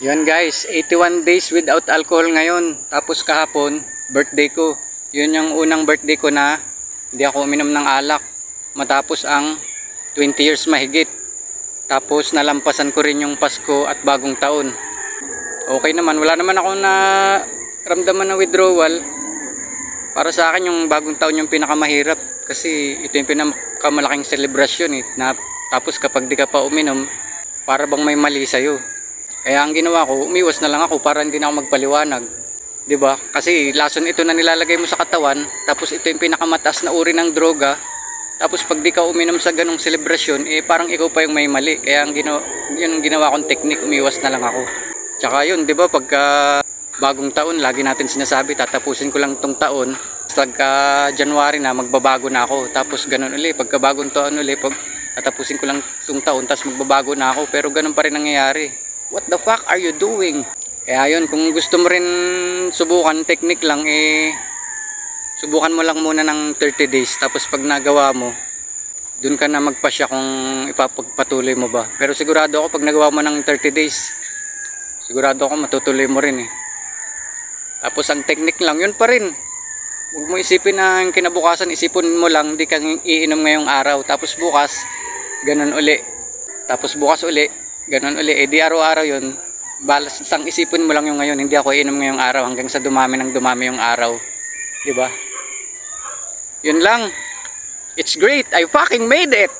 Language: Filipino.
Yun guys, 81 days without alcohol ngayon. Tapos kahapon, birthday ko. Yun yung unang birthday ko na hindi ako uminom ng alak. Matapos ang 20 years mahigit. Tapos nalampasan ko rin yung Pasko at bagong taon. Okay naman, wala naman ako na ramdaman na withdrawal. Para sa akin yung bagong taon yung pinakamahirap. Kasi ito yung pinakamalaking selebrasyon eh. Tapos kapag di ka pa uminom, para bang may mali sa'yo. Kaya ang ginawa ko, umiwas na lang ako para hindi na ako magpaliwanag. 'Di ba? Kasi lason ito na nilalagay mo sa katawan, tapos ito yung pinakamataas na uri ng droga. Tapos pag di ka uminom sa ganung selebrasyon, parang ikaw pa yung may mali. Kaya yun ang ginawa kong technique, umiwas na lang ako. Tsaka yun, 'di ba, pagka bagong taon, lagi natin sinasabi, tatapusin ko lang tong taon. Pagka January na, magbabago na ako. Tapos ganun uli, pagka bagong taon uli, tatapusin ko lang tong taon, tapos magbabago na ako. Pero ganun pa rin nangyayari. What the fuck are you doing? Kaya yun, kung gusto mo rin subukan, technique lang, subukan mo lang muna ng 30 days. Tapos pag nagawa mo, dun ka na magpasya kung ipapagpatuloy mo ba. Pero sigurado ako pag nagawa mo ng 30 days, sigurado ako matutuloy mo rin eh. Tapos ang technique lang, yun pa rin. Huwag mo isipin na kinabukasan, isipin mo lang, di kang iinom ngayong araw. Tapos bukas, ganun uli. Tapos bukas uli, ganun uli. Di araw-araw yun. Balasang isipin mo lang yung ngayon, hindi ako iinom ngayong araw hanggang sa dumami ng dumami yung araw. Diba? Yun lang. It's great. I fucking made it!